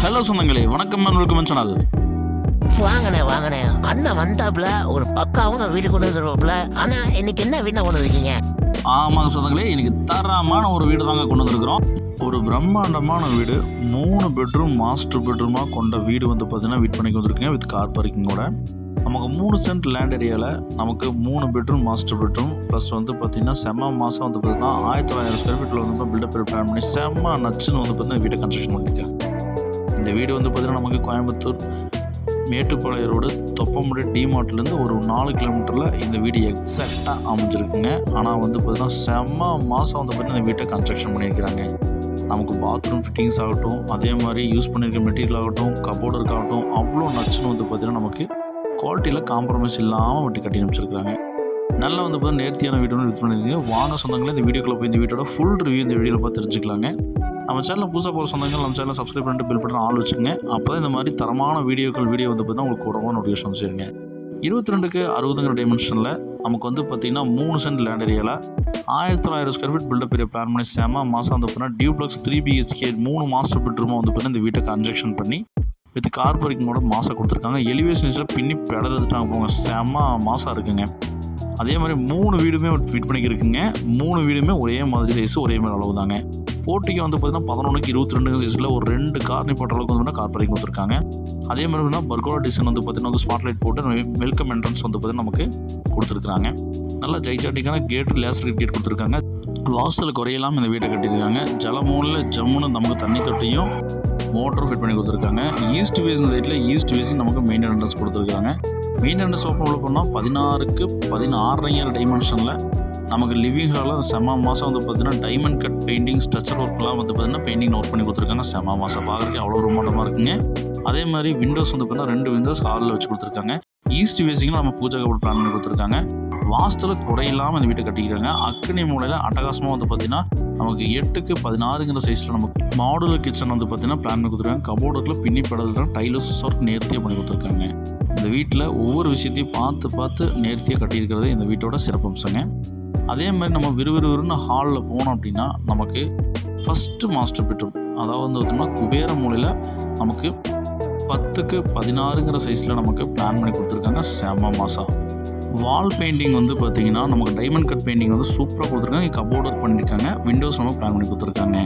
Hello சொந்தங்களே, வணக்கம் and welcome channel. வாங்கண்ணே அண்ணன் வந்தாப்புல ஒரு பக்காவும் வீடு கொண்டு வந்துருவாப்புல. ஆனா இன்னைக்கு என்ன வீடு கொண்டு வந்திருக்கீங்க? ஆமாங்க சொந்தங்களே, இன்னைக்கு தரமான ஒரு வீடு தாங்க கொண்டு வந்திருக்கிறோம். ஒரு பிரம்மாண்டமான வீடு, 3 பெட்ரூம் மாஸ்டர் பெட்ரூமாக கொண்ட வீடு வந்து பார்த்தீங்கன்னா வீட் பண்ணிக்கு வந்திருக்கீங்க வித் கார் பார்க்கிங்கோட. நமக்கு 3 சென்ட் லேண்ட் ஏரியாவில் நமக்கு 3 பெட்ரூம் மாஸ்டர் பெட்ரூம் ப்ளஸ் வந்து பார்த்தீங்கன்னா செம்ம மாதம் வந்து பார்த்தீங்கன்னா 1900 ஸ்கொயர் ஃபீட்டில் வந்து பில்டப் பிளான் பண்ணி செம்ம நச்சுன்னு வந்து பார்த்தீங்கன்னா வீட்டை கன்ஸ்ட்ரக்ஷன் பண்ணியிருக்கேன். இந்த வீடு வந்து பார்த்தீங்கன்னா நமக்கு கோயம்புத்தூர் மேட்டுப்பாளையம் ரோடு தொப்பமுடி டிமார்ட்லேருந்து ஒரு 4 கிலோமீட்டரில் இந்த வீடு எக்ஸாக்டாக அமைஞ்சிருக்குங்க. ஆனால் வந்து பார்த்தீங்கன்னா செம்ம மாதம் வந்து பார்த்தீங்கன்னா இந்த வீட்டை கன்ஸ்ட்ரக்ஷன் பண்ணியிருக்கிறாங்க. நமக்கு பாத்ரூம் ஃபிட்டிங்ஸ் ஆகட்டும், அதே மாதிரி யூஸ் பண்ணியிருக்க மெட்டீரியல் ஆகட்டும், கபோர்டருக்கு ஆகட்டும், அவ்வளோ நச்சுன்னு வந்து பார்த்தீங்கன்னா நமக்கு குவாலிட்டியில் காம்ப்ரமைஸ் இல்லாமல் வட்டி கட்டி அனுப்பிச்சிருக்கிறாங்க. நல்லா வந்து பார்த்தீங்கன்னா நேர்த்தியான வீடு ஒன்று வித் பண்ணியிருக்கீங்க. வாங்க சொந்தங்களே, இந்த வீடியோக்குள்ளே போய் இந்த வீட்டோட ஃபுல் ரிவ்யூ இந்த வீடியோவில் பார்த்து தெரிஞ்சுக்கலாங்க. நம்ம சேனலில் புதுசாக போகிற சொந்தங்கள் நம்ம சேனலை சப்ஸ்கிரைப் பண்ணிட்டு பில் பட்டன் ஆள் வச்சுங்க. அப்போ தான் இந்த மாதிரி தரமான வீடியோ வந்து பார்த்தீங்கன்னா உங்களுக்கு கூட நோட்டிஃபிகேஷன் வந்துருங்க. 22க்கு 60 டைமென்ஷனில் நமக்கு வந்து பார்த்திங்கன்னா 3 சென்ட் லேண்ட் ஏரியாவில் 1900 square feet built up area plan பண்ணி செம்ம மாதம் வந்து பார்த்தீங்கன்னா டியூப்ளக்ஸ் 3 BHK 3 மாஸ்டர் பெட்ரூமாக வந்து பார்த்தீங்கன்னா இந்த வீட்டை கன்ஸ்ட்ரக்ஷன் பண்ணி வித் கார் பார்க்கிங்கோட மாதம் கொடுத்துருக்காங்க. எலிவேஷன்ஸில் பின்னி பெடர்ந்துட்டாங்க போங்க, செம்ம மாதம் இருக்குங்க. அதே மாதிரி 3 வீடுமே ஃபிட் பண்ணிக்கிருக்குங்க. 3 வீடுமே ஒரே மாதிரி சைஸ், ஒரே மாதிரி அளவு தாங்க. போட்டிக்கு வந்து பார்த்தீங்கன்னா 11க்கு 22 சைஸில் ஒரு 2 கார் நிப்பாட்டுற அளவுக்கு வந்து கார் பார்க்கிங் கொடுத்துருக்காங்க. அதே மாதிரி பர்கோலா டிசைன் வந்து பார்த்தீங்கன்னா ஸ்பாட்லைட் போட்டு வெல்கம் என்ட்ரன்ஸ் வந்து பார்த்தீங்கன்னா நமக்கு கொடுத்துருக்காங்க. நல்லா ஜைஜாட்டிக்கான கேட், லேசர் கேட் கொடுத்துருக்காங்க. வாசல் குறையெல்லாம் இந்த வீட்டை கட்டியிருக்காங்க. ஜலமூலில் ஜம்முன்னு நமக்கு தண்ணி தொட்டியும் மோட்டரும் ஃபிட் பண்ணி கொடுத்துருக்காங்க. ஈஸ்ட் வேசிங் சைடில் ஈஸ்ட் வேசிங் நமக்கு மெயின் என்ட்ரன்ஸ் கொடுத்துருக்காங்க. மெயின் என்ட்ரன்ஸ் ஓப்பன் உள்ள போனால் 16க்கு 16 டைமென்ஷனில் நமக்கு லிவிங் ஹாலில் செம்ம மாதம் வந்து பார்த்தீங்கன்னா டைமண்ட் கட் பெயிண்டிங், ஸ்ட்ரக்சர் ஒர்க்லாம் வந்து பார்த்தீங்கன்னா பெயிண்டிங் ஒர்க் பண்ணி கொடுத்துருக்காங்க. செம்ம மாதம் பார்க்குறதுக்கு அவ்வளோ ரொமாண்டமாக இருக்குங்க. அதே மாதிரி விண்டோஸ் வந்து பார்த்தீங்கன்னா 2 விண்டோஸ் ஹாலில் வச்சு கொடுத்துருக்காங்க. ஈஸ்ட் வேசிங்கில் நம்ம பூஜை கபோர்ட் பிளான் பண்ணி கொடுத்துருக்காங்க. வாஸ்துவில் குறையில்லாமல் இந்த வீட்டை கட்டிக்கிறாங்க. அக்னி மூலையில் அட்டகாசமாக வந்து பார்த்தீங்கன்னா நமக்கு 8க்கு 16 சைஸில் நமக்கு மாடுலர் கிச்சன் வந்து பார்த்தீங்கன்னா பிளான் பண்ணி கொடுத்துருக்காங்க. கபோர்டுக்குள்ள பின்னி படத்தில் டைலஸ் ஒர்க் நேர்த்தியாக பண்ணி கொடுத்துருக்காங்க. இந்த வீட்டில் ஒவ்வொரு விஷயத்தையும் பார்த்து நேர்த்தியாக கட்டியிருக்கிறது இந்த வீட்டோட சிறப்பம்சங்க. அதே மாதிரி நம்ம விறுவிறுன்னு ஹாலில் போனோம் அப்படின்னா நமக்கு ஃபஸ்ட்டு மாஸ்டர் பெட்ரூம், அதாவது வந்து பார்த்தோம்னா குபேர மூலையில் நமக்கு 10க்கு 16 சைஸில் நமக்கு பிளான் பண்ணி கொடுத்துருக்காங்க. செம்ம மாதம். வால் பெயிண்டிங் வந்து பார்த்திங்கன்னா நமக்கு டைமண்ட் கட் பெயிண்டிங் வந்து சூப்பராக கொடுத்துருக்காங்க. கபோர்டு ஒர்க் பண்ணியிருக்காங்க. விண்டோஸ் நம்ம பிளான் பண்ணி கொடுத்துருக்காங்க.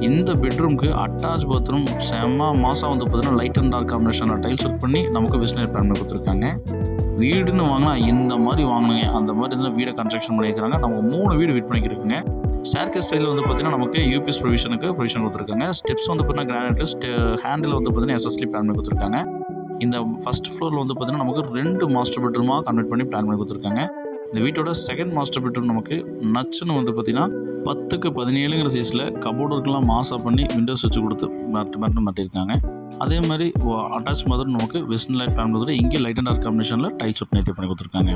இந்த பெட்ரூமுக்கு அட்டாச் பாத்ரூம் செம்ம மாதம் வந்து பார்த்தீங்கன்னா லைட் அண்ட் டார்க் காம்பினேஷனில் டைல்ஸ் ஒர்க் பண்ணி நமக்கு விஸ்னர் பிளான் பண்ணி கொடுத்துருக்காங்க. வீடுன்னு வாங்கினா இந்த மாதிரி வாங்கினுங்க, அந்த மாதிரி இருந்தால் வீடை கன்ஸ்ட்ரக்ஷன் பண்ணியிருக்காங்க. நமக்கு 3 வீடு ஃபிட் பண்ணியிருக்குங்க. ஸ்டேர்கேஸ் ஸ்டைலில் வந்து பார்த்தீங்கன்னா நமக்கு யூபிஎஸ் ப்ரொவிஷன் கொடுத்துருக்காங்க. ஸ்டெப்ஸ் வந்து பார்த்தீங்கன்னா கிரானைட், ஹேண்டில் வந்து பார்த்தீங்கன்னா SSL பிளான் பண்ணி கொடுத்துருக்காங்க. இந்த ஃபஸ்ட் ஃப்ளோரில் வந்து பார்த்தீங்கன்னா நமக்கு 2 மாஸ்டர் பெட்ரூமாக கன்வெர்ட் பண்ணி பிளான் பண்ணி கொடுத்துருக்காங்க. இந்த வீட்டோட செகண்ட் மாஸ்டர் பெட்ரூம் நமக்கு நச்சுன்னு வந்து பார்த்தீங்கன்னா 10க்கு 17 சைஸில் கபோர்டுக்கெலாம் மாஸாக பண்ணி விண்டோஸ் வச்சு கொடுத்து மாட்டியிருக்காங்க. அதே மாதிரி அட்டாச் மாதிரி நமக்கு வெஸ்டர்ன் லைட் பிளான் கொடுத்துட்டு இங்கே லைட் அண்ட் டார்க் காம்பினேஷனில் டைல்ஸ் ஒர்க் நேர்த்தி பண்ணி கொடுத்துருக்காங்க.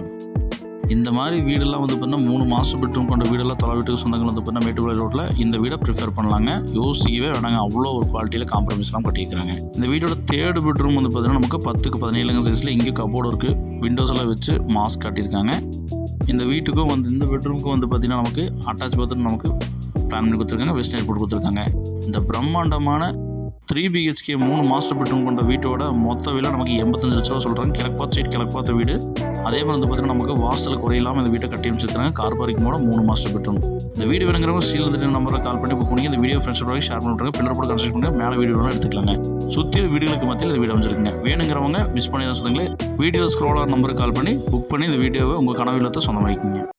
இந்த மாதிரி வீடெல்லாம் வந்து பார்த்தீங்கன்னா 3 மாஸ்டர் பெட்ரூம் கொண்ட வீடெல்லாம் தொலை வீட்டுக்கு சொந்தங்கள் வந்து பார்த்தீங்கன்னா மேட்டுப்பாளையம் ரோட்டில் இந்த வீடை ப்ரிஃபர் பண்ணலாங்க. யோசிக்கவே வேணாங்க, அவ்வளோ ஒரு குவாலிட்டியில் காம்ப்ரமைஸ்லாம் கட்டியிருக்காங்க. இந்த வீடோட 3rd பெட்ரூம் வந்து பார்த்தீங்கன்னா நமக்கு 10க்கு 17 சைஸில் இங்கே கபோர்டு இருக்குது, விண்டோஸ் எல்லாம் வச்சு மாஸ்க் காட்டியிருக்காங்க. இந்த வீட்டுக்கும் வந்து இந்த பெட்ரூமுக்கும் வந்து பார்த்தீங்கன்னா நமக்கு அட்டாச் பாத்ரூம் நமக்கு பிளான் பண்ணி கொடுத்துருக்காங்க. வெஸ்டர்ன் போட்டு கொடுத்துருக்காங்க. இந்த பிரம்மாண்டமான 3 BHK 3 மாஸ்டர் பெட்ரூம் கொண்ட வீட்டோட மொத்த விலை நமக்கு 85 லட்ச ரூபா சொல்கிறாங்க. கிழக்கு பார்த்த வீடு. அதே மாதிரி வந்து பார்த்தீங்கன்னா நமக்கு வாசல் குறையில்லாமல் இந்த வீட்டை கட்டி அமைச்சிருக்காங்க. கார் பார்க்கிங்கோட 3 மாஸ்டர் பெட்ரூம். இந்த வீடு வேணுங்கிறவங்க ஸ்ரீலந்திர நம்பரை கால் பண்ணி புக் பண்ணி இந்த வீடியோ ஃப்ரெண்ட்ஸோட ஷேர் பண்ணுறாங்க. பில்லர் போட்டு கன்ஸ்ட்ரக்ட் பண்ணி மேலே வீடியோலாம் எடுத்துக்கலாங்க. சுற்றி வீடுகளுக்கு மத்தியில் இந்த வீடு அமைச்சிருக்குங்க. வேணுங்கிறவங்க மிஸ் பண்ணி தான் சொல்லுங்களேன், வீடியோ ஸ்க்ரோலர் நம்பருக்கு கால் பண்ணி புக் பண்ணி இந்த வீடியோவை உங்கள் கனவு இல்லத்தை சொந்தமாக்கிங்க.